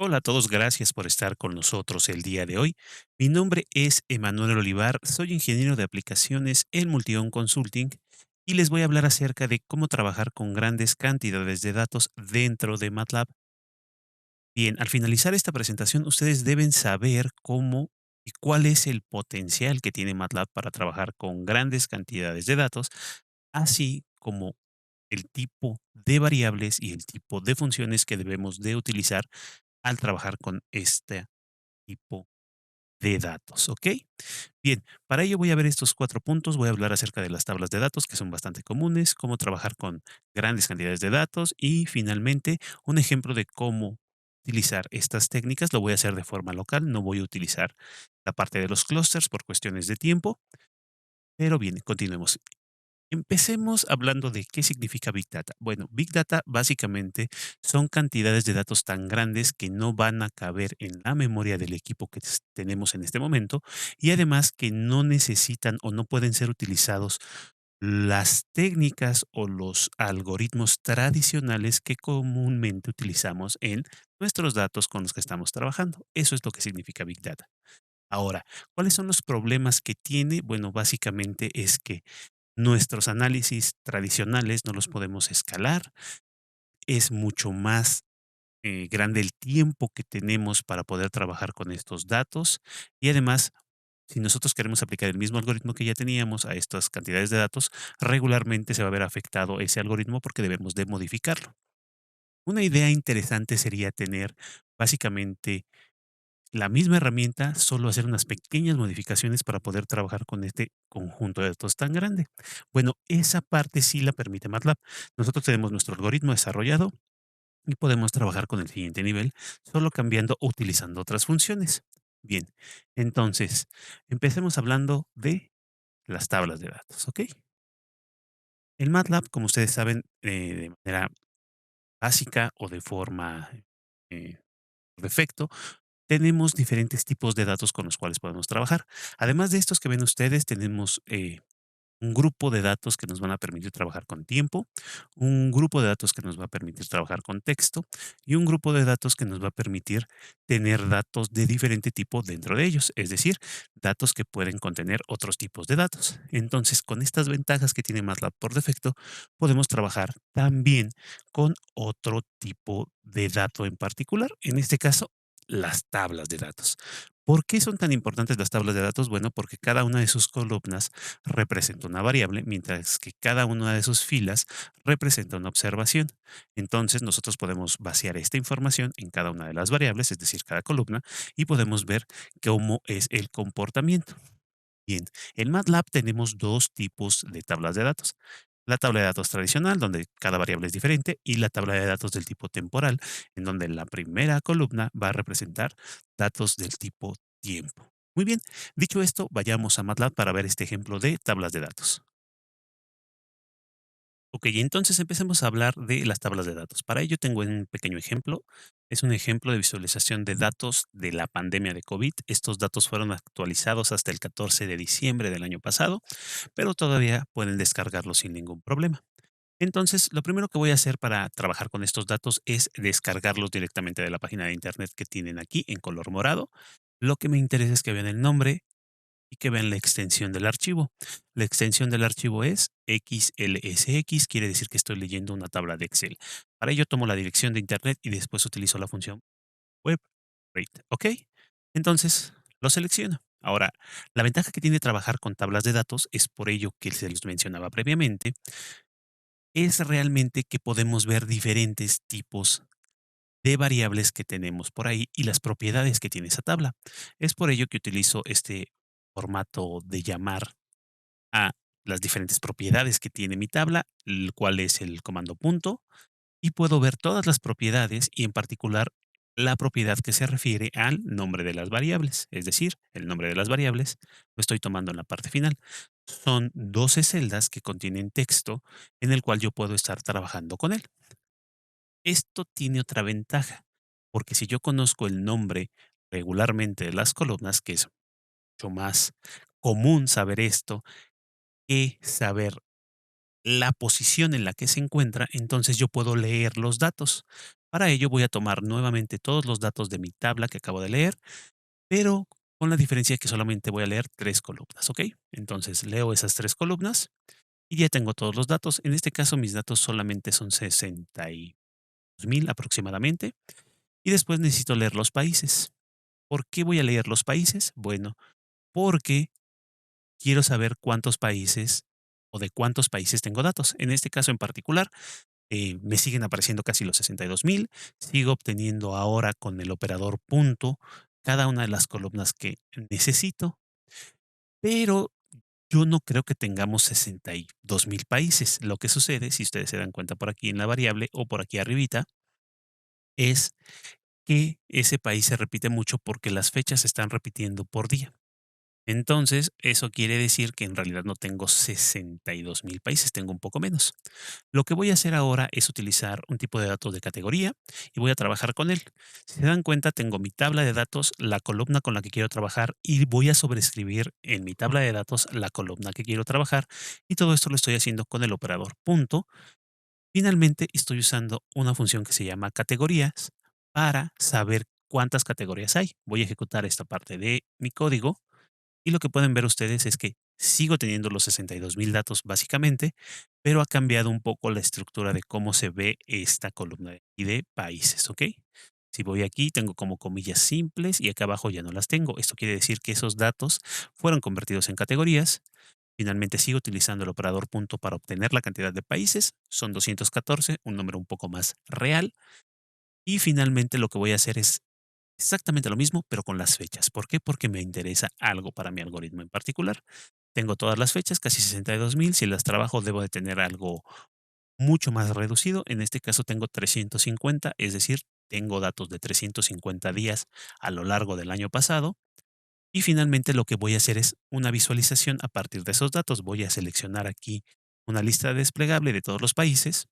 Hola a todos, gracias por estar con nosotros el día de hoy. Mi nombre es Emanuel Olivar, soy ingeniero de aplicaciones en Multion Consulting y les voy a hablar acerca de cómo trabajar con grandes cantidades de datos dentro de MATLAB. Bien, al finalizar esta presentación, ustedes deben saber cómo y cuál es el potencial que tiene MATLAB para trabajar con grandes cantidades de datos, así como el tipo de variables y el tipo de funciones que debemos de utilizar al trabajar con este tipo de datos, ¿ok? Bien, para ello voy a ver estos 4 puntos, voy a hablar acerca de las tablas de datos, que son bastante comunes, cómo trabajar con grandes cantidades de datos y finalmente un ejemplo de cómo utilizar estas técnicas. Lo voy a hacer de forma local, no voy a utilizar la parte de los clústeres por cuestiones de tiempo, pero bien, continuemos. Empecemos hablando de qué significa Big Data. Bueno, Big Data básicamente son cantidades de datos tan grandes que no van a caber en la memoria del equipo que tenemos en este momento y además que no necesitan o no pueden ser utilizados las técnicas o los algoritmos tradicionales que comúnmente utilizamos en nuestros datos con los que estamos trabajando. Eso es lo que significa Big Data. Ahora, ¿cuáles son los problemas que tiene? Bueno, básicamente es que nuestros análisis tradicionales no los podemos escalar, es mucho más grande el tiempo que tenemos para poder trabajar con estos datos y además, si nosotros queremos aplicar el mismo algoritmo que ya teníamos a estas cantidades de datos, regularmente se va a ver afectado ese algoritmo porque debemos de modificarlo. Una idea interesante sería tener básicamente la misma herramienta, solo hacer unas pequeñas modificaciones para poder trabajar con este conjunto de datos tan grande. Bueno, esa parte sí la permite MATLAB. Nosotros tenemos nuestro algoritmo desarrollado y podemos trabajar con el siguiente nivel, solo cambiando o utilizando otras funciones. Bien, entonces, empecemos hablando de las tablas de datos, ¿ok? El MATLAB, como ustedes saben, de manera básica o de forma por defecto, tenemos diferentes tipos de datos con los cuales podemos trabajar. Además de estos que ven ustedes, tenemos un grupo de datos que nos van a permitir trabajar con tiempo, un grupo de datos que nos va a permitir trabajar con texto y un grupo de datos que nos va a permitir tener datos de diferente tipo dentro de ellos, es decir, datos que pueden contener otros tipos de datos. Entonces, con estas ventajas que tiene MATLAB por defecto, podemos trabajar también con otro tipo de dato en particular, en este caso, las tablas de datos. ¿Por qué son tan importantes las tablas de datos? Bueno, porque cada una de sus columnas representa una variable, mientras que cada una de sus filas representa una observación. Entonces, nosotros podemos vaciar esta información en cada una de las variables, es decir, cada columna, y podemos ver cómo es el comportamiento. Bien, en MATLAB tenemos dos tipos de tablas de datos. La tabla de datos tradicional, donde cada variable es diferente, y la tabla de datos del tipo temporal, en donde la primera columna va a representar datos del tipo tiempo. Muy bien, dicho esto, vayamos a MATLAB para ver este ejemplo de tablas de datos. Ok, entonces empecemos a hablar de las tablas de datos. Para ello tengo un pequeño ejemplo. Es un ejemplo de visualización de datos de la pandemia de COVID. Estos datos fueron actualizados hasta el 14 de diciembre del año pasado, pero todavía pueden descargarlos sin ningún problema. Entonces, lo primero que voy a hacer para trabajar con estos datos es descargarlos directamente de la página de internet que tienen aquí en color morado. Lo que me interesa es que vean el nombre, y que vean la extensión del archivo. La extensión del archivo es XLSX, quiere decir que estoy leyendo una tabla de Excel. Para ello tomo la dirección de internet y después utilizo la función web read, ¿ok? Entonces lo selecciono. Ahora, la ventaja que tiene trabajar con tablas de datos es por ello que se los mencionaba previamente, es realmente que podemos ver diferentes tipos de variables que tenemos por ahí y las propiedades que tiene esa tabla. Es por ello que utilizo este formato de llamar a las diferentes propiedades que tiene mi tabla, el cual es el comando punto, y puedo ver todas las propiedades y en particular la propiedad que se refiere al nombre de las variables, es decir, el nombre de las variables lo estoy tomando en la parte final. Son 12 celdas que contienen texto en el cual yo puedo estar trabajando con él. Esto tiene otra ventaja, porque si yo conozco el nombre regularmente de las columnas, que es mucho más común saber esto que saber la posición en la que se encuentra, entonces yo puedo leer los datos. Para ello voy a tomar nuevamente todos los datos de mi tabla que acabo de leer, pero con la diferencia que solamente voy a leer 3 columnas, ¿ok? Entonces leo esas 3 columnas y ya tengo todos los datos. En este caso, mis datos solamente son 62,000 aproximadamente, y después necesito leer los países. ¿Por qué voy a leer los países? Bueno, porque quiero saber cuántos países o de cuántos países tengo datos. En este caso en particular, me siguen apareciendo casi los 62,000. Sigo obteniendo ahora con el operador punto cada una de las columnas que necesito, pero yo no creo que tengamos 62,000 países. Lo que sucede, si ustedes se dan cuenta por aquí en la variable o por aquí arribita, es que ese país se repite mucho porque las fechas se están repitiendo por día. Entonces, eso quiere decir que en realidad no tengo 62,000 países, tengo un poco menos. Lo que voy a hacer ahora es utilizar un tipo de datos de categoría y voy a trabajar con él. Si se dan cuenta, tengo mi tabla de datos, la columna con la que quiero trabajar y voy a sobreescribir en mi tabla de datos la columna que quiero trabajar, y todo esto lo estoy haciendo con el operador punto. Finalmente, estoy usando una función que se llama categorías para saber cuántas categorías hay. Voy a ejecutar esta parte de mi código y lo que pueden ver ustedes es que sigo teniendo los 62,000 datos básicamente, pero ha cambiado un poco la estructura de cómo se ve esta columna de aquí de países, ¿ok? Si voy aquí, tengo como comillas simples y acá abajo ya no las tengo. Esto quiere decir que esos datos fueron convertidos en categorías. Finalmente sigo utilizando el operador punto para obtener la cantidad de países. Son 214, un número un poco más real. Y finalmente lo que voy a hacer es exactamente lo mismo, pero con las fechas. ¿Por qué? Porque me interesa algo para mi algoritmo en particular. Tengo todas las fechas, casi 62,000. Si las trabajo, debo de tener algo mucho más reducido. En este caso tengo 350, es decir, tengo datos de 350 días a lo largo del año pasado. Y finalmente lo que voy a hacer es una visualización a partir de esos datos. Voy a seleccionar aquí una lista desplegable de todos los países.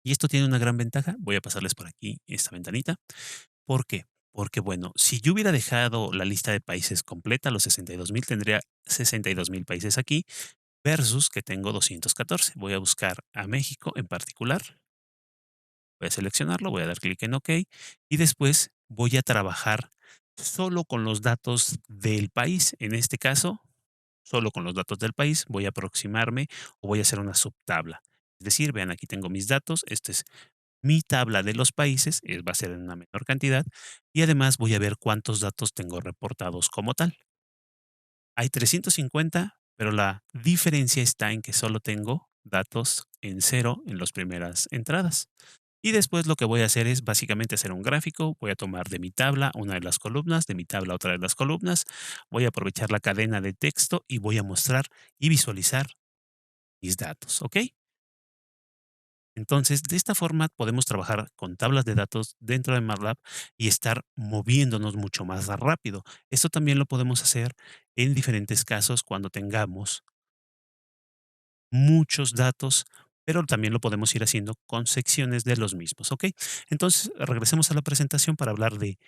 Y esto tiene una gran ventaja. Voy a pasarles por aquí esta ventanita. ¿Por qué? Porque, bueno, si yo hubiera dejado la lista de países completa, los 62,000, tendría 62,000 países aquí, versus que tengo 214. Voy a buscar a México en particular, voy a seleccionarlo, voy a dar clic en OK, y después voy a trabajar solo con los datos del país. En este caso, solo con los datos del país, voy a aproximarme o voy a hacer una subtabla. Es decir, vean, aquí tengo mis datos, este es mi tabla de los países, va a ser en una menor cantidad, y además voy a ver cuántos datos tengo reportados como tal. Hay 350, pero la diferencia está en que solo tengo datos en cero en las primeras entradas. Y después lo que voy a hacer es básicamente hacer un gráfico. Voy a tomar de mi tabla una de las columnas, de mi tabla otra de las columnas. Voy a aprovechar la cadena de texto y voy a mostrar y visualizar mis datos, ¿ok? Entonces, de esta forma podemos trabajar con tablas de datos dentro de MATLAB y estar moviéndonos mucho más rápido. Esto también lo podemos hacer en diferentes casos cuando tengamos muchos datos, pero también lo podemos ir haciendo con secciones de los mismos, ¿ok? Entonces, regresemos a la presentación para hablar de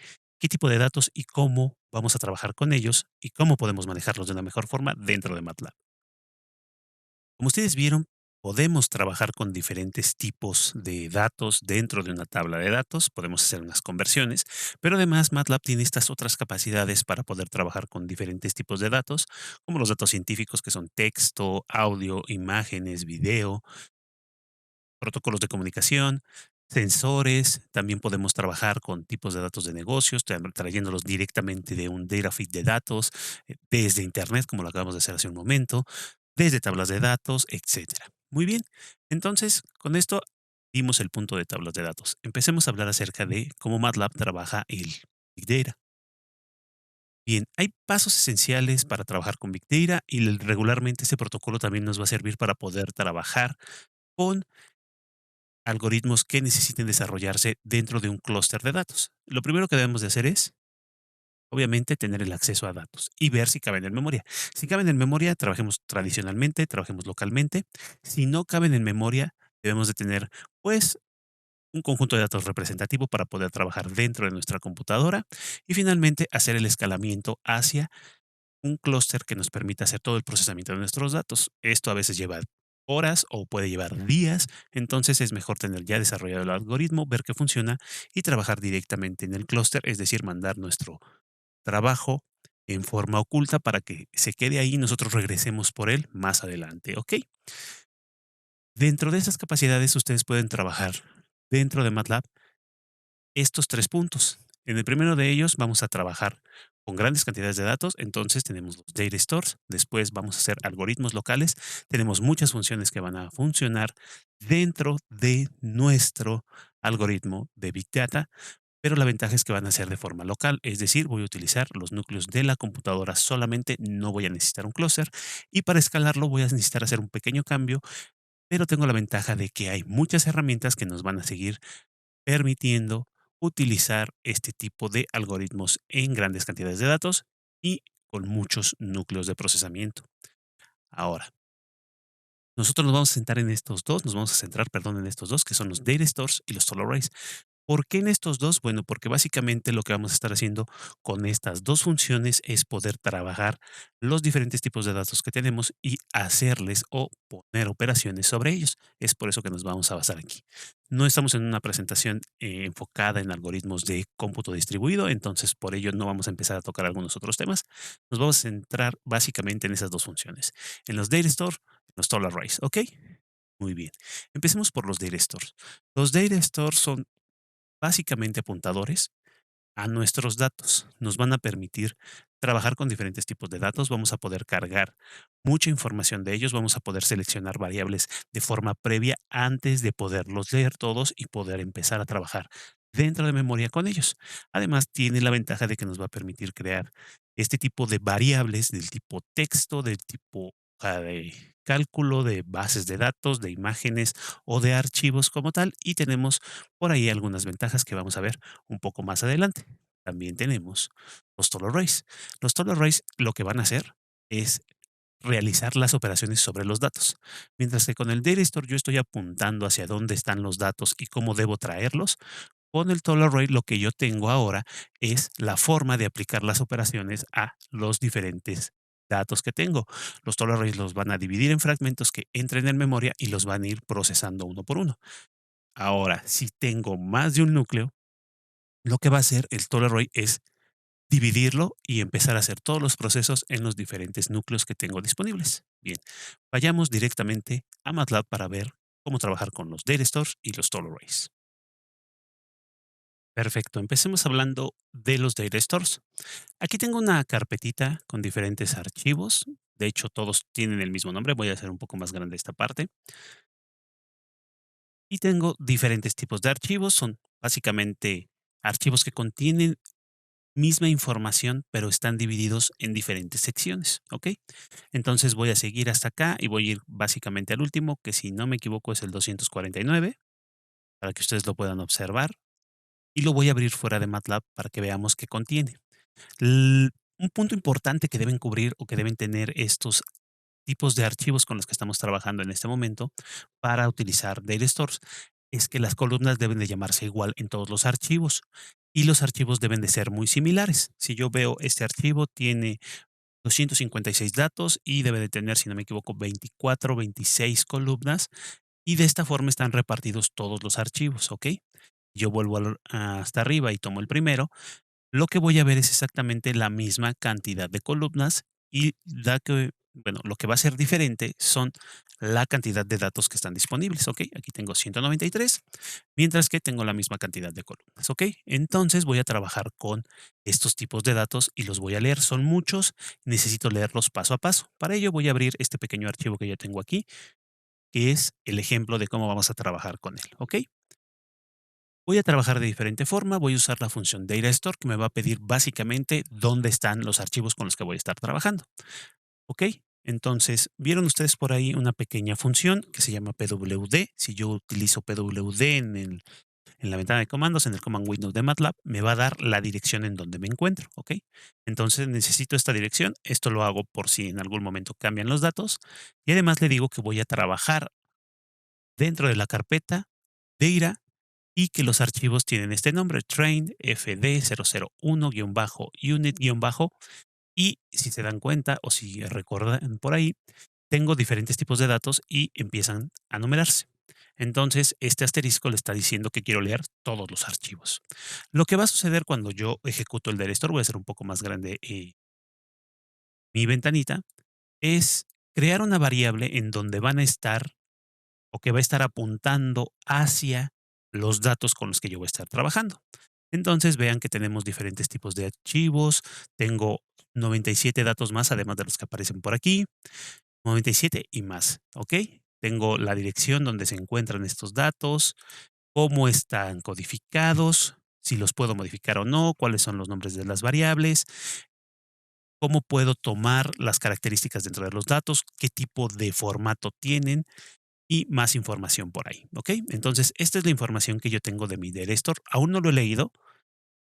qué tipo de datos y cómo vamos a trabajar con ellos y cómo podemos manejarlos de una mejor forma dentro de MATLAB. Como ustedes vieron, podemos trabajar con diferentes tipos de datos dentro de una tabla de datos, podemos hacer unas conversiones, pero además MATLAB tiene estas otras capacidades para poder trabajar con diferentes tipos de datos, como los datos científicos que son texto, audio, imágenes, video, protocolos de comunicación, sensores. También podemos trabajar con tipos de datos de negocios, trayéndolos directamente de un data feed de datos, desde Internet, como lo acabamos de hacer hace un momento, desde tablas de datos, etcétera. Muy bien. Entonces, con esto dimos el punto de tablas de datos. Empecemos a hablar acerca de cómo MATLAB trabaja el Big Data. Bien, hay pasos esenciales para trabajar con Big Data y regularmente este protocolo también nos va a servir para poder trabajar con algoritmos que necesiten desarrollarse dentro de un clúster de datos. Lo primero que debemos de hacer es, obviamente, tener el acceso a datos y ver si caben en memoria. Si caben en memoria, trabajemos tradicionalmente, trabajemos localmente. Si no caben en memoria, debemos de tener, pues, un conjunto de datos representativo para poder trabajar dentro de nuestra computadora y finalmente hacer el escalamiento hacia un clúster que nos permita hacer todo el procesamiento de nuestros datos. Esto a veces lleva horas o puede llevar días. Entonces es mejor tener ya desarrollado el algoritmo, ver que funciona y trabajar directamente en el clúster, es decir, mandar nuestro trabajo en forma oculta para que se quede ahí y nosotros regresemos por él más adelante, ¿ok? Dentro de esas capacidades ustedes pueden trabajar dentro de MATLAB estos 3 puntos. En el primero de ellos vamos a trabajar con grandes cantidades de datos, entonces tenemos los data stores, después vamos a hacer algoritmos locales, tenemos muchas funciones que van a funcionar dentro de nuestro algoritmo de Big Data, pero la ventaja es que van a ser de forma local, es decir, voy a utilizar los núcleos de la computadora solamente, no voy a necesitar un clúster y para escalarlo voy a necesitar hacer un pequeño cambio, pero tengo la ventaja de que hay muchas herramientas que nos van a seguir permitiendo utilizar este tipo de algoritmos en grandes cantidades de datos y con muchos núcleos de procesamiento. Ahora, nosotros nos vamos a centrar en estos dos, nos vamos a centrar, perdón, en estos dos, que son los data stores y los total arrays. ¿Por qué en estos 2? Bueno, porque básicamente lo que vamos a estar haciendo con estas 2 funciones es poder trabajar los diferentes tipos de datos que tenemos y hacerles o poner operaciones sobre ellos. Es por eso que nos vamos a basar aquí. No estamos en una presentación enfocada en algoritmos de cómputo distribuido, entonces por ello no vamos a empezar a tocar algunos otros temas. Nos vamos a centrar básicamente en esas 2 funciones, en los data store, en los total arrays, ¿ok? Muy bien. Empecemos por los data stores. Los data stores son básicamente apuntadores a nuestros datos. Nos van a permitir trabajar con diferentes tipos de datos, vamos a poder cargar mucha información de ellos, vamos a poder seleccionar variables de forma previa antes de poderlos leer todos y poder empezar a trabajar dentro de memoria con ellos. Además, tiene la ventaja de que nos va a permitir crear este tipo de variables del tipo texto, del tipo hoja de cálculo, de bases de datos, de imágenes o de archivos como tal, y tenemos por ahí algunas ventajas que vamos a ver un poco más adelante. También tenemos los total arrays. Los total arrays lo que van a hacer es realizar las operaciones sobre los datos. Mientras que con el data store yo estoy apuntando hacia dónde están los datos y cómo debo traerlos, con el total array lo que yo tengo ahora es la forma de aplicar las operaciones a los diferentes datos que tengo. Los total arrays los van a dividir en fragmentos que entren en memoria y los van a ir procesando uno por uno. Ahora, si tengo más de un núcleo, lo que va a hacer el total array es dividirlo y empezar a hacer todos los procesos en los diferentes núcleos que tengo disponibles. Bien, vayamos directamente a MATLAB para ver cómo trabajar con los data stores y los total arrays. Perfecto, empecemos hablando de los data stores. Aquí tengo una carpetita con diferentes archivos. De hecho, todos tienen el mismo nombre. Voy a hacer un poco más grande esta parte. Y tengo diferentes tipos de archivos. Son básicamente archivos que contienen misma información, pero están divididos en diferentes secciones, ¿ok? Entonces voy a seguir hasta acá y voy a ir básicamente al último, que si no me equivoco es el 249, para que ustedes lo puedan observar. Y lo voy a abrir fuera de MATLAB para que veamos qué contiene. Un punto importante que deben cubrir o que deben tener estos tipos de archivos con los que estamos trabajando en este momento para utilizar data stores es que las columnas deben de llamarse igual en todos los archivos y los archivos deben de ser muy similares. Si yo veo este archivo tiene 256 datos y debe de tener, si no me equivoco, 24, 26 columnas y de esta forma están repartidos todos los archivos, ¿ok? Yo vuelvo hasta arriba y tomo el primero, lo que voy a ver es exactamente la misma cantidad de columnas y bueno, lo que va a ser diferente son la cantidad de datos que están disponibles, ¿ok? Aquí tengo 193, mientras que tengo la misma cantidad de columnas, ¿ok? Entonces voy a trabajar con estos tipos de datos y los voy a leer. Son muchos, necesito leerlos paso a paso. Para ello voy a abrir este pequeño archivo que ya tengo aquí, que es el ejemplo de cómo vamos a trabajar con él, ¿ok? Voy a trabajar de diferente forma, voy a usar la función data store que me va a pedir básicamente dónde están los archivos con los que voy a estar trabajando. ¿Ok? Entonces, vieron ustedes por ahí una pequeña función que se llama pwd. Si yo utilizo pwd en la ventana de comandos, en el command window de MATLAB, me va a dar la dirección en donde me encuentro. ¿Ok? Entonces necesito esta dirección. Esto lo hago por si en algún momento cambian los datos. Y además le digo que voy a trabajar dentro de la carpeta data y que los archivos tienen este nombre, train fd001-unit-, y si se dan cuenta o si recuerdan por ahí, tengo diferentes tipos de datos y empiezan a numerarse. Entonces, este asterisco le está diciendo que quiero leer todos los archivos. Lo que va a suceder cuando yo ejecuto el director, voy a hacer un poco más grande mi ventanita, es crear una variable en donde van a estar o que va a estar apuntando hacia los datos con los que yo voy a estar trabajando. Entonces, vean que tenemos diferentes tipos de archivos. Tengo 97 datos más, además de los que aparecen por aquí. 97 y más, ¿ok? Tengo la dirección donde se encuentran estos datos, cómo están codificados, si los puedo modificar o no, cuáles son los nombres de las variables, cómo puedo tomar las características dentro de los datos, qué tipo de formato tienen y más información por ahí, ¿ok? Entonces, esta es la información que yo tengo de mi Direstore. Aún no lo he leído.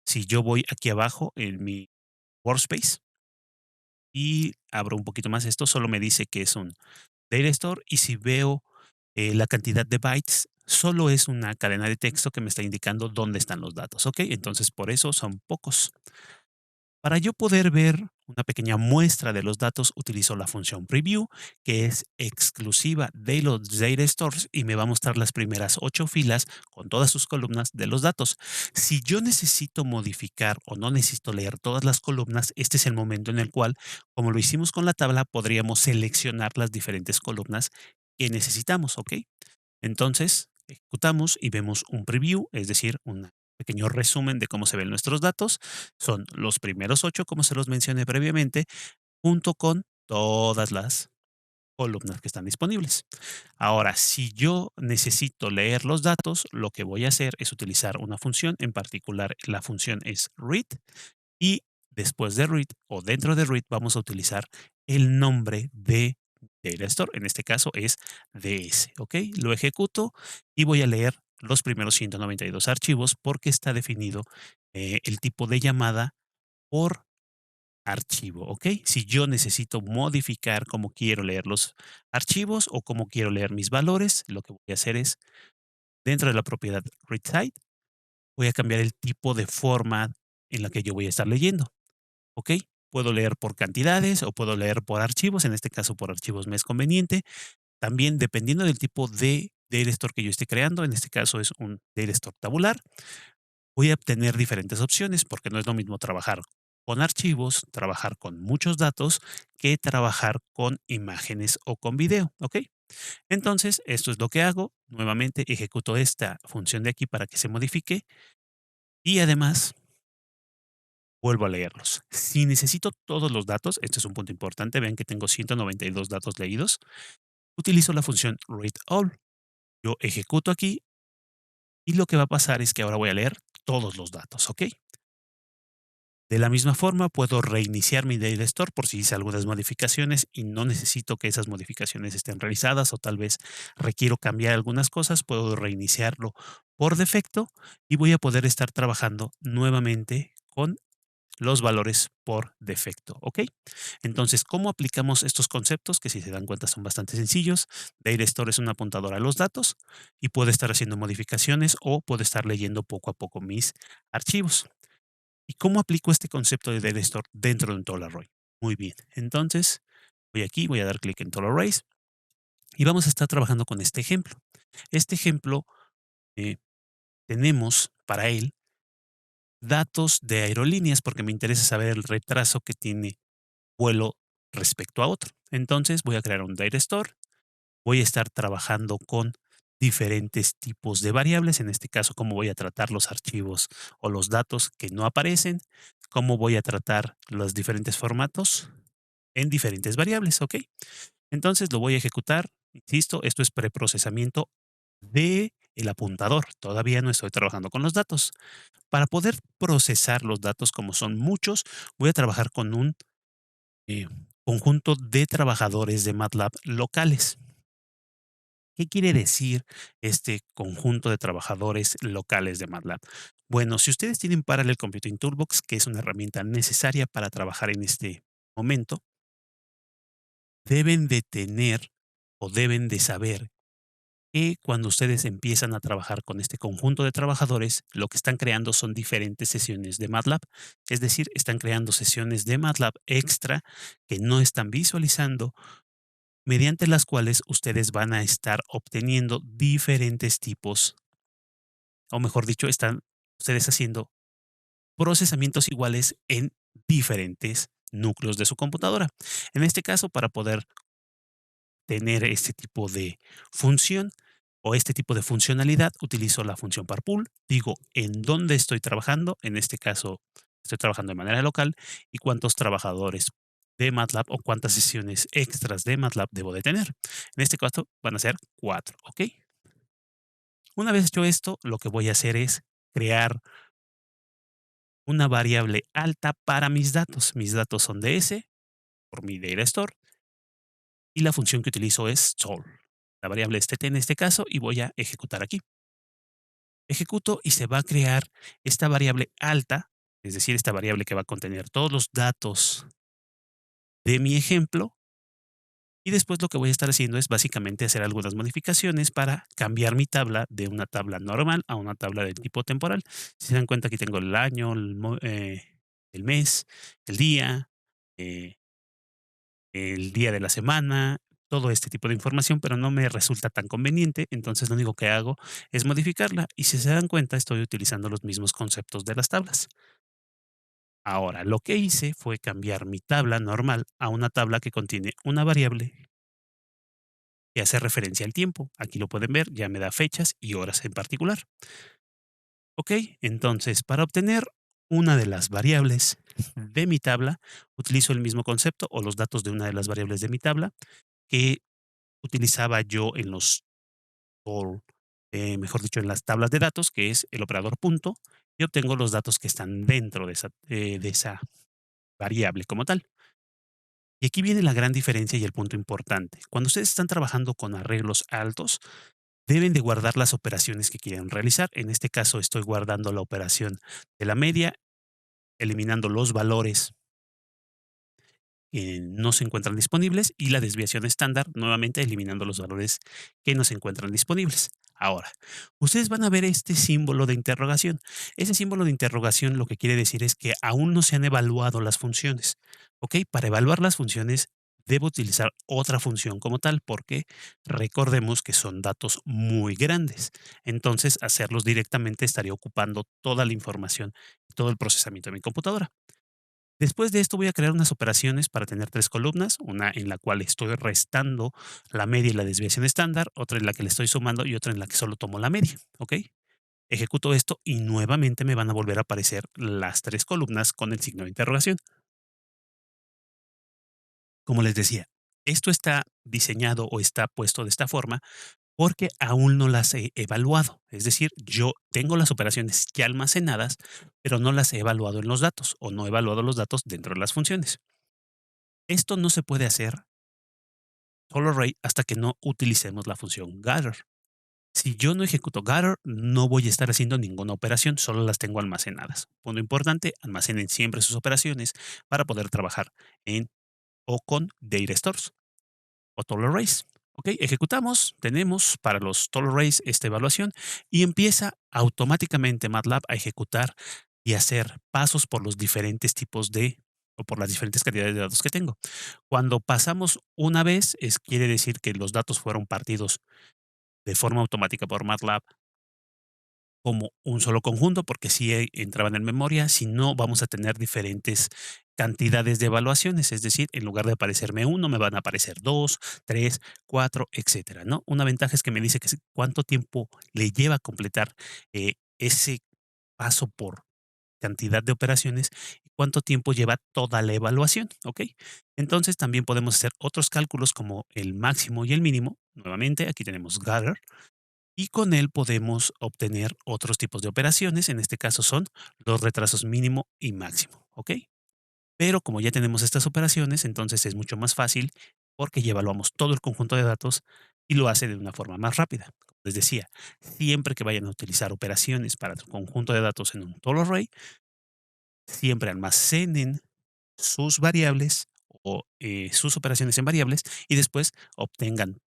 Si yo voy aquí abajo en mi workspace y abro un poquito más esto, solo me dice que es un Direstore y si veo la cantidad de bytes, solo es una cadena de texto que me está indicando dónde están los datos, ¿ok? Entonces, por eso son pocos. Para yo poder ver una pequeña muestra de los datos, utilizo la función preview, que es exclusiva de los data stores y me va a mostrar las primeras 8 filas con todas sus columnas de los datos. Si yo necesito modificar o no necesito leer todas las columnas, este es el momento en el cual, como lo hicimos con la tabla, podríamos seleccionar las diferentes columnas que necesitamos, ¿ok? Entonces, ejecutamos y vemos un preview, es decir, un pequeño resumen de cómo se ven nuestros datos. Son los primeros 8, como se los mencioné previamente, junto con todas las columnas que están disponibles. Ahora, si yo necesito leer los datos, lo que voy a hacer es utilizar una función, en particular la función es read, y después de read o dentro de read vamos a utilizar el nombre de Data Store. En este caso es DS. ¿Ok? Lo ejecuto y voy a leer los primeros 192 archivos porque está definido el tipo de llamada por archivo. ¿Ok? Si yo necesito modificar cómo quiero leer los archivos o cómo quiero leer mis valores, lo que voy a hacer es dentro de la propiedad readSide, voy a cambiar el tipo de forma en la que yo voy a estar leyendo. ¿Ok? Puedo leer por cantidades o puedo leer por archivos, en este caso por archivos me es conveniente. También dependiendo del tipo de Store que yo esté creando, en este caso es un Store tabular, voy a obtener diferentes opciones porque no es lo mismo trabajar con archivos, trabajar con muchos datos, que trabajar con imágenes o con video, ¿ok? Entonces, esto es lo que hago. Nuevamente ejecuto esta función de aquí para que se modifique y además vuelvo a leerlos. Si necesito todos los datos, este es un punto importante, vean que tengo 192 datos leídos, utilizo la función read all. Yo ejecuto aquí y lo que va a pasar es que ahora voy a leer todos los datos, ¿ok? De la misma forma, puedo reiniciar mi Data Store por si hice algunas modificaciones y no necesito que esas modificaciones estén realizadas o tal vez requiero cambiar algunas cosas, puedo reiniciarlo por defecto y voy a poder estar trabajando nuevamente con los valores por defecto, ¿ok? Entonces, ¿cómo aplicamos estos conceptos? Que si se dan cuenta son bastante sencillos. Data Store es un apuntador a los datos y puedo estar haciendo modificaciones o puedo estar leyendo poco a poco mis archivos. ¿Y cómo aplico este concepto de Data Store dentro de un Tool Array? Muy bien, entonces voy aquí, voy a dar clic en Tool Arrays y vamos a estar trabajando con este ejemplo. Este ejemplo eh, tenemos para él datos de aerolíneas porque me interesa saber el retraso que tiene vuelo respecto a otro. Entonces voy a crear un Data Store, voy a estar trabajando con diferentes tipos de variables, en este caso, cómo voy a tratar los archivos o los datos que no aparecen, cómo voy a tratar los diferentes formatos en diferentes variables, ¿ok? Entonces lo voy a ejecutar, insisto, esto es preprocesamiento de el apuntador, todavía no estoy trabajando con los datos. Para poder procesar los datos, como son muchos, voy a trabajar con un eh, conjunto de trabajadores de MATLAB locales. ¿Qué quiere decir este conjunto de trabajadores locales de MATLAB? Bueno, si ustedes tienen Parallel Computing Toolbox, que es una herramienta necesaria para trabajar en este momento, deben de tener o deben de saber que cuando ustedes empiezan a trabajar con este conjunto de trabajadores, lo que están creando son diferentes sesiones de MATLAB, es decir, están creando sesiones de MATLAB extra que no están visualizando mediante las cuales ustedes van a estar obteniendo diferentes tipos, o mejor dicho, están ustedes haciendo procesamientos iguales en diferentes núcleos de su computadora. En este caso, para poder tener este tipo de función o este tipo de funcionalidad, utilizo la función parpool, digo en dónde estoy trabajando, en este caso estoy trabajando de manera local y cuántos trabajadores de MATLAB o cuántas sesiones extras de MATLAB debo de tener. En este caso van a ser 4, ¿ok? Una vez hecho esto, lo que voy a hacer es crear una variable alta para mis datos. Mis datos son ds por mi data store y la función que utilizo es sol. La variable es tt en este caso y voy a ejecutar aquí. Ejecuto y se va a crear esta variable alta, es decir, esta variable que va a contener todos los datos de mi ejemplo. Y después lo que voy a estar haciendo es básicamente hacer algunas modificaciones para cambiar mi tabla de una tabla normal a una tabla de tipo temporal. Si se dan cuenta, aquí tengo el año, el mes, el día, eh, el día de la semana, todo este tipo de información, pero no me resulta tan conveniente. Entonces lo único que hago es modificarla y si se dan cuenta estoy utilizando los mismos conceptos de las tablas. Ahora, lo que hice fue cambiar mi tabla normal a una tabla que contiene una variable que hace referencia al tiempo. Aquí lo pueden ver, ya me da fechas y horas en particular. Ok, entonces para obtener una de las variables de mi tabla, utilizo el mismo concepto o los datos de una de las variables de mi tabla que utilizaba yo en los, o mejor dicho, en las tablas de datos, que es el operador punto, y obtengo los datos que están dentro de esa variable como tal. Y aquí viene la gran diferencia y el punto importante. Cuando ustedes están trabajando con arreglos altos, deben de guardar las operaciones que quieren realizar. En este caso, estoy guardando la operación de la media, eliminando los valores que no se encuentran disponibles y la desviación estándar, nuevamente eliminando los valores que no se encuentran disponibles. Ahora, ustedes van a ver este símbolo de interrogación. Ese símbolo de interrogación lo que quiere decir es que aún no se han evaluado las funciones. ¿Ok? Para evaluar las funciones debo utilizar otra función como tal porque recordemos que son datos muy grandes. Entonces, hacerlos directamente estaría ocupando toda la información y todo el procesamiento de mi computadora. Después de esto voy a crear unas operaciones para tener 3 columnas, una en la cual estoy restando la media y la desviación estándar, otra en la que le estoy sumando y otra en la que solo tomo la media, ¿ok? Ejecuto esto y nuevamente me van a volver a aparecer las 3 columnas con el signo de interrogación. Como les decía, esto está diseñado o está puesto de esta forma porque aún no las he evaluado. Es decir, yo tengo las operaciones ya almacenadas, pero no las he evaluado en los datos o no he evaluado los datos dentro de las funciones. Esto no se puede hacer solo array hasta que no utilicemos la función gather. Si yo no ejecuto gather, no voy a estar haciendo ninguna operación, solo las tengo almacenadas. Punto importante, almacenen siempre sus operaciones para poder trabajar en o con data stores o total arrays. Ok, ejecutamos, tenemos para los total arrays esta evaluación y empieza automáticamente MATLAB a ejecutar y hacer pasos por los diferentes tipos de o por las diferentes cantidades de datos que tengo. Cuando pasamos una vez, quiere decir que los datos fueron partidos de forma automática por MATLAB como un solo conjunto, porque si entraban en memoria, si no, vamos a tener diferentes cantidades de evaluaciones, es decir, en lugar de aparecerme uno, me van a aparecer dos, tres, cuatro, etcétera, ¿no? Una ventaja es que me dice que cuánto tiempo le lleva a completar ese paso por cantidad de operaciones y cuánto tiempo lleva toda la evaluación, ¿ok? Entonces también podemos hacer otros cálculos como el máximo y el mínimo. Nuevamente, aquí tenemos gather y con él podemos obtener otros tipos de operaciones. En este caso son los retrasos mínimo y máximo, ¿ok? Pero como ya tenemos estas operaciones, entonces es mucho más fácil porque ya evaluamos todo el conjunto de datos y lo hace de una forma más rápida. Como les decía, siempre que vayan a utilizar operaciones para tu conjunto de datos en un total array, siempre almacenen sus variables o sus operaciones en variables y después obtengan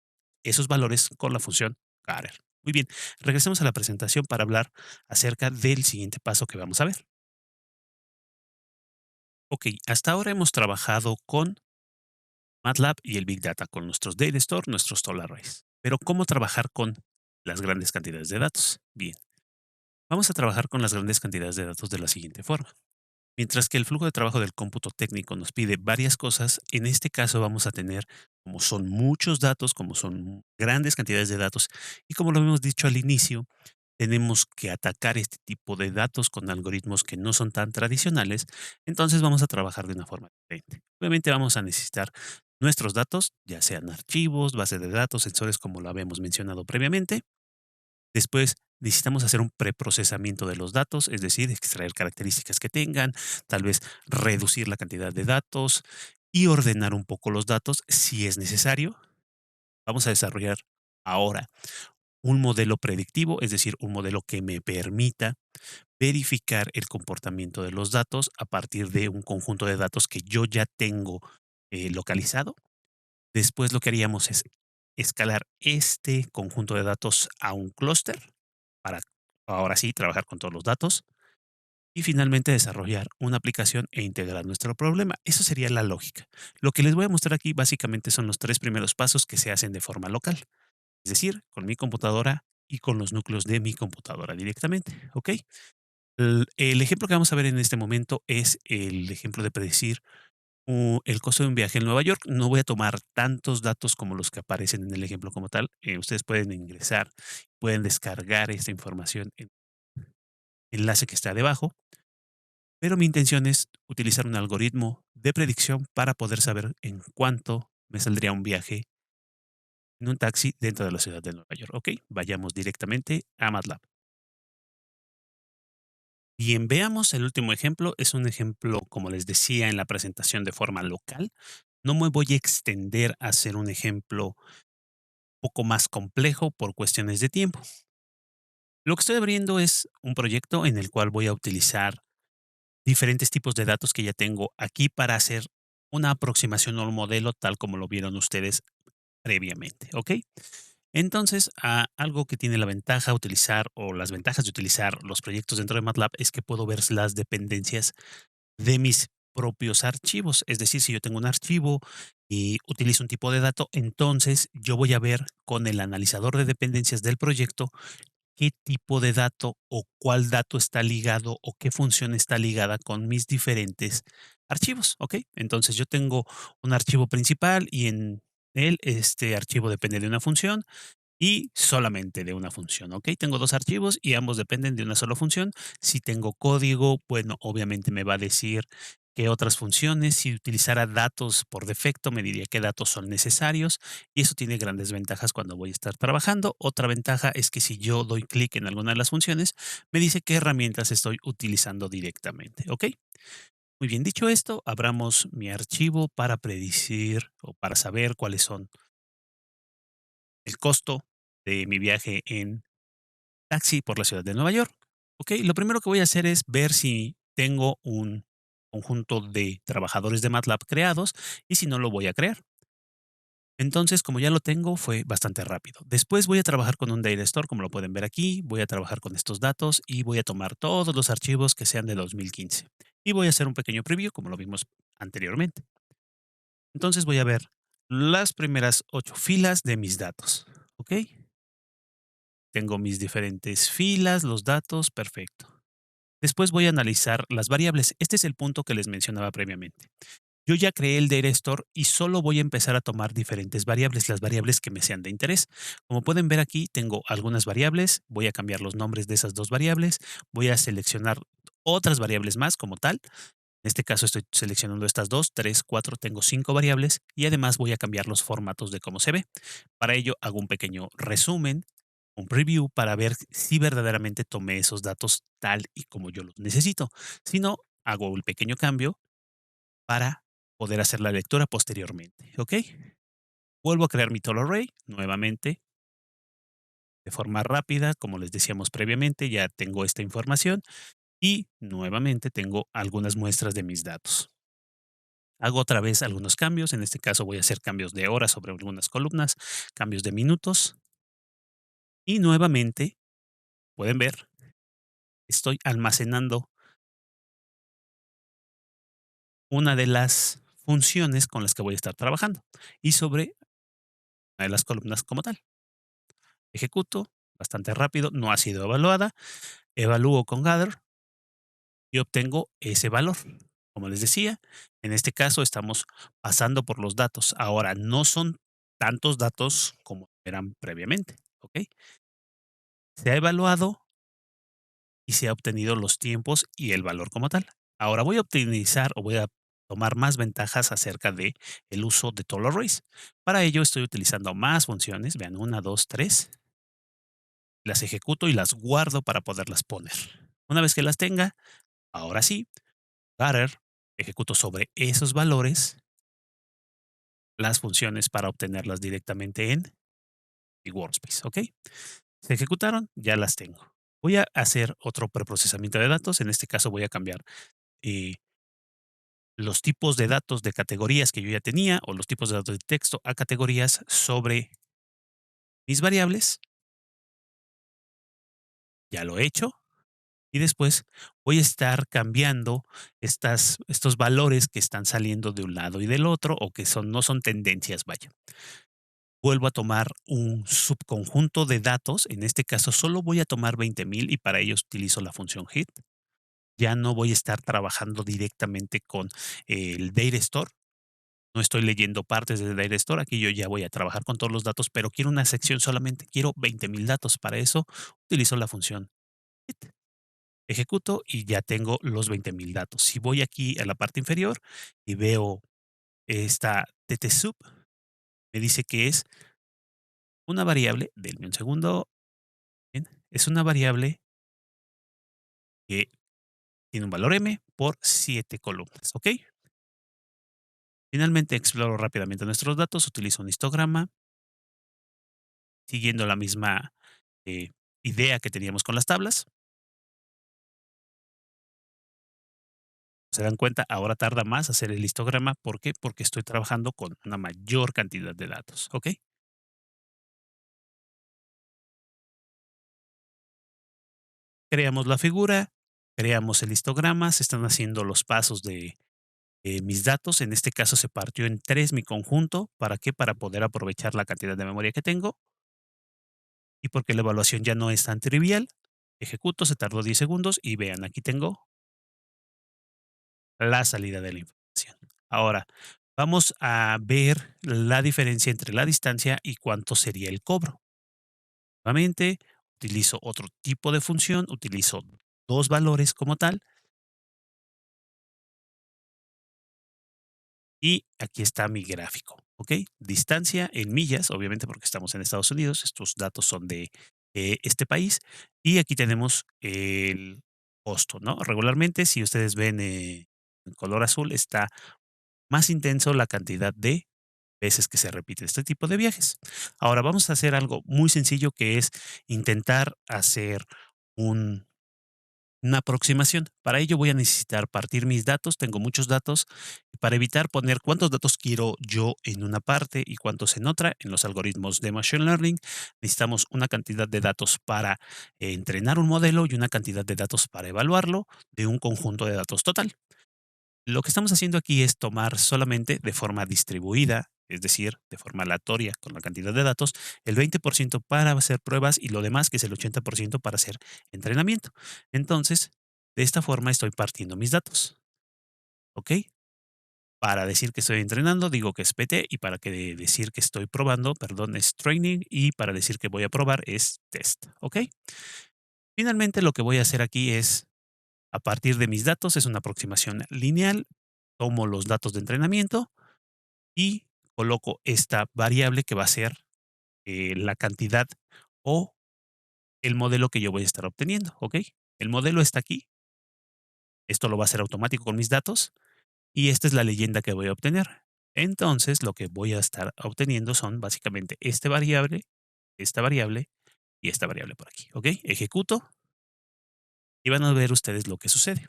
esos valores con la función getter. Muy bien, regresemos a la presentación para hablar acerca del siguiente paso que vamos a ver. Ok, hasta ahora hemos trabajado con MATLAB y el Big Data con nuestros Data Store, nuestros Tool Arrays. Pero ¿cómo trabajar con las grandes cantidades de datos? Bien, vamos a trabajar con las grandes cantidades de datos de la siguiente forma. Mientras que el flujo de trabajo del cómputo técnico nos pide varias cosas, en este caso vamos a tener, como son muchos datos, como son grandes cantidades de datos, y como lo hemos dicho al inicio, tenemos que atacar este tipo de datos con algoritmos que no son tan tradicionales, entonces vamos a trabajar de una forma diferente. Obviamente vamos a necesitar nuestros datos, ya sean archivos, bases de datos, sensores, como lo habíamos mencionado previamente. Después necesitamos hacer un preprocesamiento de los datos, es decir, extraer características que tengan, tal vez reducir la cantidad de datos y ordenar un poco los datos si es necesario. Vamos a desarrollar ahora un modelo predictivo, es decir, un modelo que me permita verificar el comportamiento de los datos a partir de un conjunto de datos que yo ya tengo localizado. Después lo que haríamos es escalar este conjunto de datos a un clúster para ahora sí trabajar con todos los datos y finalmente desarrollar una aplicación e integrar nuestro problema. Eso sería la lógica. Lo que les voy a mostrar aquí básicamente son los tres primeros pasos que se hacen de forma local, es decir, con mi computadora y con los núcleos de mi computadora directamente. ¿Ok? El ejemplo que vamos a ver en este momento es el ejemplo de predecir el costo de un viaje en Nueva York. No voy a tomar tantos datos como los que aparecen en el ejemplo como tal. Ustedes pueden ingresar, pueden descargar esta información en el enlace que está debajo, pero mi intención es utilizar un algoritmo de predicción para poder saber en cuánto me saldría un viaje en un taxi dentro de la ciudad de Nueva York. Ok, vayamos directamente a MATLAB. Bien, veamos el último ejemplo. Es un ejemplo, como les decía en la presentación, de forma local. No me voy a extender a hacer un ejemplo poco más complejo por cuestiones de tiempo. Lo que estoy abriendo es un proyecto en el cual voy a utilizar diferentes tipos de datos que ya tengo aquí para hacer una aproximación a un modelo tal como lo vieron ustedes previamente, ¿ok? Entonces, algo que tiene la ventaja utilizar o las ventajas de utilizar los proyectos dentro de MATLAB es que puedo ver las dependencias de mis propios archivos. Es decir, si yo tengo un archivo y utilizo un tipo de dato, entonces yo voy a ver con el analizador de dependencias del proyecto qué tipo de dato o cuál dato está ligado o qué función está ligada con mis diferentes archivos, ¿ok? Entonces yo tengo un archivo principal y en él este archivo depende de una función y solamente de una función, ¿ok? Tengo 2 archivos y ambos dependen de una sola función. Si tengo código, bueno, obviamente me va a decir qué otras funciones. Si utilizara datos por defecto, me diría qué datos son necesarios y eso tiene grandes ventajas cuando voy a estar trabajando. Otra ventaja es que si yo doy clic en alguna de las funciones, me dice qué herramientas estoy utilizando directamente, ¿ok? Muy bien, dicho esto, abramos mi archivo para predecir o para saber cuáles son el costo de mi viaje en taxi por la ciudad de Nueva York. Ok, lo primero que voy a hacer es ver si tengo un conjunto de trabajadores de MATLAB creados y si no lo voy a crear. Entonces, como ya lo tengo, fue bastante rápido. Después voy a trabajar con un Data Store, como lo pueden ver aquí. Voy a trabajar con estos datos y voy a tomar todos los archivos que sean de 2015. Y voy a hacer un pequeño preview, como lo vimos anteriormente. Entonces voy a ver las primeras 8 filas de mis datos. ¿Ok? Tengo mis diferentes filas, los datos, perfecto. Después voy a analizar las variables. Este es el punto que les mencionaba previamente. Yo ya creé el Data Store y solo voy a empezar a tomar diferentes variables, las variables que me sean de interés. Como pueden ver aquí, tengo algunas variables, voy a cambiar los nombres de esas dos variables, voy a seleccionar otras variables más como tal. En este caso estoy seleccionando estas dos, tres, cuatro, tengo 5 variables y además voy a cambiar los formatos de cómo se ve. Para ello hago un pequeño resumen, un preview para ver si verdaderamente tomé esos datos tal y como yo los necesito. Si no, hago el pequeño cambio para poder hacer la lectura posteriormente, ¿ok? Vuelvo a crear mi tool array nuevamente de forma rápida, como les decíamos previamente, ya tengo esta información y nuevamente tengo algunas muestras de mis datos. Hago otra vez algunos cambios, en este caso voy a hacer cambios de horas sobre algunas columnas, cambios de minutos y nuevamente pueden ver, estoy almacenando una de las funciones con las que voy a estar trabajando y sobre una de las columnas como tal. Ejecuto bastante rápido, no ha sido evaluada, evalúo con Gather y obtengo ese valor. Como les decía, en este caso estamos pasando por los datos. Ahora, no son tantos datos como eran previamente, ¿ok? Se ha evaluado y se ha obtenido los tiempos y el valor como tal. Ahora voy a optimizar o voy a tomar más ventajas acerca de el uso de Taylor Race. Para ello estoy utilizando más funciones. Vean, una, dos, tres. Las ejecuto y las guardo para poderlas poner. Una vez que las tenga, ahora sí, Gather, ejecuto sobre esos valores las funciones para obtenerlas directamente en mi workspace, ¿ok? Se ejecutaron, ya las tengo. Voy a hacer otro preprocesamiento de datos. En este caso voy a cambiar eh, los tipos de datos de categorías que yo ya tenía o los tipos de datos de texto a categorías sobre mis variables. Ya lo he hecho. Y después voy a estar cambiando estos valores que están saliendo de un lado y del otro o que no son tendencias, vaya. Vuelvo a tomar un subconjunto de datos. En este caso solo voy a tomar 20,000 y para ello utilizo la función hit. Ya no voy a estar trabajando directamente con el data store. No estoy leyendo partes del data store. Aquí yo ya voy a trabajar con todos los datos, pero quiero una sección solamente. Quiero 20,000 datos. Para eso utilizo la función hit. Ejecuto y ya tengo los 20,000 datos. Si voy aquí a la parte inferior y veo esta ttSub, me dice que es una variable, denme un segundo, bien, es una variable que tiene un valor m por 7 columnas, ¿ok? Finalmente exploro rápidamente nuestros datos, utilizo un histograma, siguiendo la misma eh, idea que teníamos con las tablas. Se dan cuenta, ahora tarda más hacer el histograma. ¿Por qué? Porque estoy trabajando con una mayor cantidad de datos, ¿ok? Creamos la figura, creamos el histograma, se están haciendo los pasos de mis datos. En este caso se partió en 3 mi conjunto. ¿Para qué? Para poder aprovechar la cantidad de memoria que tengo y porque la evaluación ya no es tan trivial. Ejecuto, se tardó 10 segundos y vean, aquí tengo la salida de la información. Ahora, vamos a ver la diferencia entre la distancia y cuánto sería el cobro. Nuevamente, utilizo otro tipo de función, utilizo 2 valores como tal. Y aquí está mi gráfico, ¿ok? Distancia en millas, obviamente porque estamos en Estados Unidos, estos datos son de este país. Y aquí tenemos el costo, ¿no? Regularmente, si ustedes ven en color azul, está más intenso la cantidad de veces que se repite este tipo de viajes. Ahora vamos a hacer algo muy sencillo que es intentar hacer un una aproximación. Para ello voy a necesitar partir mis datos, tengo muchos datos, para evitar poner cuántos datos quiero yo en una parte y cuántos en otra. En los algoritmos de Machine Learning necesitamos una cantidad de datos para entrenar un modelo y una cantidad de datos para evaluarlo de un conjunto de datos total. Lo que estamos haciendo aquí es tomar solamente de forma distribuida, es decir, de forma aleatoria con la cantidad de datos, el 20% para hacer pruebas y lo demás, que es el 80% para hacer entrenamiento. Entonces, de esta forma estoy partiendo mis datos, ¿ok? Para decir que estoy entrenando, digo que es PT y para decir que estoy probando, perdón, es training y para decir que voy a probar es test, ¿ok? Finalmente, lo que voy a hacer aquí es, a partir de mis datos, es una aproximación lineal, tomo los datos de entrenamiento y coloco esta variable que va a ser la cantidad o el modelo que yo voy a estar obteniendo, ¿ok? El modelo está aquí, esto lo va a hacer automático con mis datos y esta es la leyenda que voy a obtener. Entonces, lo que voy a estar obteniendo son básicamente esta variable y esta variable por aquí, ¿ok? Ejecuto y van a ver ustedes lo que sucede.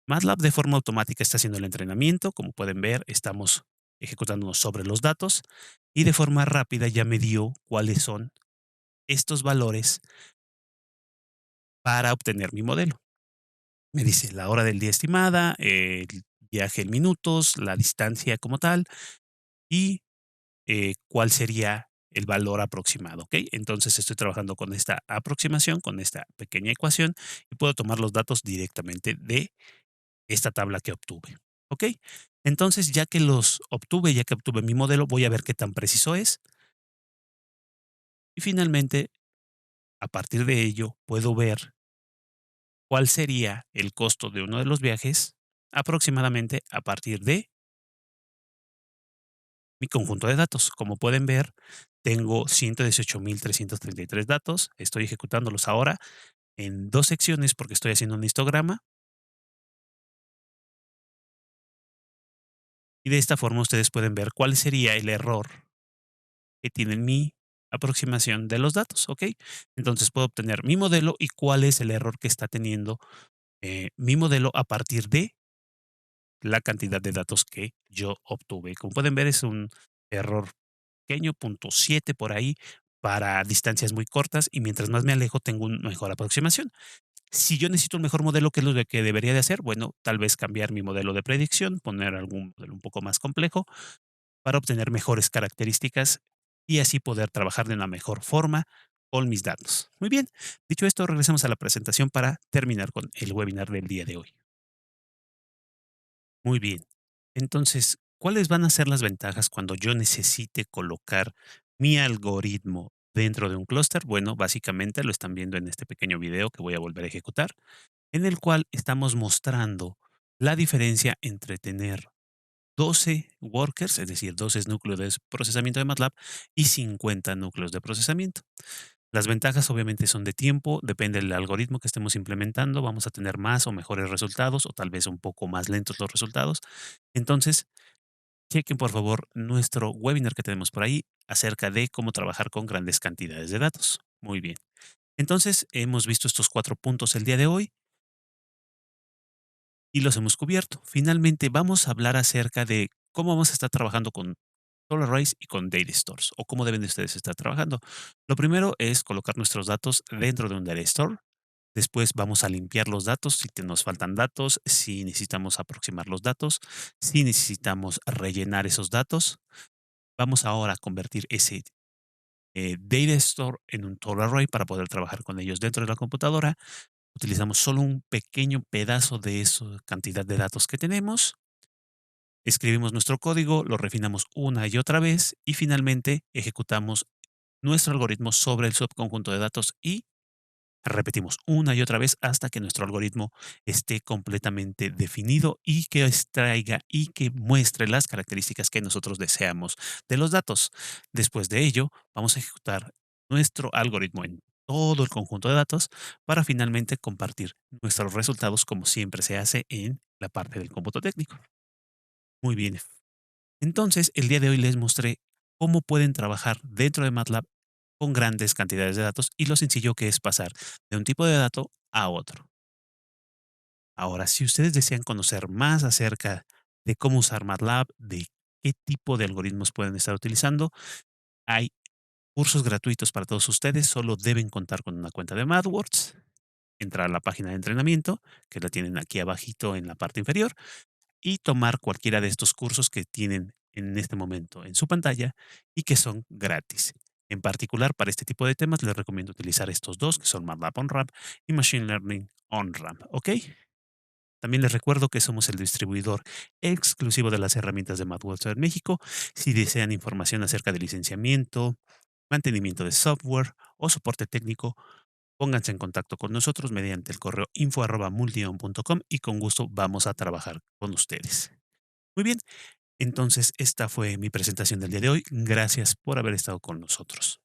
MATLAB de forma automática está haciendo el entrenamiento. Como pueden ver, estamos ejecutándonos sobre los datos y de forma rápida ya me dio cuáles son estos valores para obtener mi modelo. Me dice la hora del día estimada, viaje en minutos, la distancia como tal y cuál sería el valor aproximado, ¿ok? Entonces estoy trabajando con esta aproximación, con esta pequeña ecuación y puedo tomar los datos directamente de esta tabla que obtuve, ¿ok? Entonces ya que los obtuve, ya que obtuve mi modelo, voy a ver qué tan preciso es y finalmente a partir de ello puedo ver cuál sería el costo de uno de los viajes aproximadamente a partir de mi conjunto de datos. Como pueden ver, tengo 118,333 datos. Estoy ejecutándolos ahora en 2 secciones porque estoy haciendo un histograma y de esta forma ustedes pueden ver cuál sería el error que tiene mi aproximación de los datos, ¿ok? Entonces puedo obtener mi modelo y cuál es el error que está teniendo mi modelo a partir de la cantidad de datos que yo obtuve. Como pueden ver, es un error pequeño, 0.7 por ahí, para distancias muy cortas y mientras más me alejo tengo una mejor aproximación. Si yo necesito un mejor modelo, ¿qué es lo que debería de hacer? Bueno, tal vez cambiar mi modelo de predicción, poner algún modelo un poco más complejo para obtener mejores características y así poder trabajar de una mejor forma con mis datos. Muy bien, dicho esto, regresamos a la presentación para terminar con el webinar del día de hoy. Muy bien. Entonces, ¿cuáles van a ser las ventajas cuando yo necesite colocar mi algoritmo dentro de un clúster? Bueno, básicamente lo están viendo en este pequeño video que voy a volver a ejecutar, en el cual estamos mostrando la diferencia entre tener 12 workers, es decir, 12 núcleos de procesamiento de MATLAB y 50 núcleos de procesamiento. Las ventajas obviamente son de tiempo, depende del algoritmo que estemos implementando, vamos a tener más o mejores resultados o tal vez un poco más lentos los resultados. Entonces, chequen por favor nuestro webinar que tenemos por ahí acerca de cómo trabajar con grandes cantidades de datos. Muy bien. Entonces, hemos visto estos 4 puntos el día de hoy y los hemos cubierto. Finalmente, vamos a hablar acerca de cómo vamos a estar trabajando con Solar Arrays y con Data Stores, o cómo deben de ustedes estar trabajando. Lo primero es colocar nuestros datos dentro de un Data Store. Después vamos a limpiar los datos si nos faltan datos, si necesitamos aproximar los datos, si necesitamos rellenar esos datos. Vamos ahora a convertir ese Data Store en un Total Array para poder trabajar con ellos dentro de la computadora. Utilizamos solo un pequeño pedazo de esa cantidad de datos que tenemos. Escribimos nuestro código, lo refinamos una y otra vez y finalmente ejecutamos nuestro algoritmo sobre el subconjunto de datos y repetimos una y otra vez hasta que nuestro algoritmo esté completamente definido y que extraiga y que muestre las características que nosotros deseamos de los datos. Después de ello, vamos a ejecutar nuestro algoritmo en todo el conjunto de datos para finalmente compartir nuestros resultados como siempre se hace en la parte del cómputo técnico. Muy bien. Entonces, el día de hoy les mostré cómo pueden trabajar dentro de MATLAB con grandes cantidades de datos y lo sencillo que es pasar de un tipo de dato a otro. Ahora, si ustedes desean conocer más acerca de cómo usar MATLAB, de qué tipo de algoritmos pueden estar utilizando, hay cursos gratuitos para todos ustedes. Solo deben contar con una cuenta de MathWorks, entrar a la página de entrenamiento, que la tienen aquí abajito en la parte inferior, y tomar cualquiera de estos cursos que tienen en este momento en su pantalla y que son gratis. En particular, para este tipo de temas, les recomiendo utilizar estos dos, que son MATLAB On-Ramp y Machine Learning On-Ramp, ¿ok? También les recuerdo que somos el distribuidor exclusivo de las herramientas de MathWorks en México. Si desean información acerca de licenciamiento, mantenimiento de software o soporte técnico, pónganse en contacto con nosotros mediante el correo info@multion.com y con gusto vamos a trabajar con ustedes. Muy bien, entonces esta fue mi presentación del día de hoy. Gracias por haber estado con nosotros.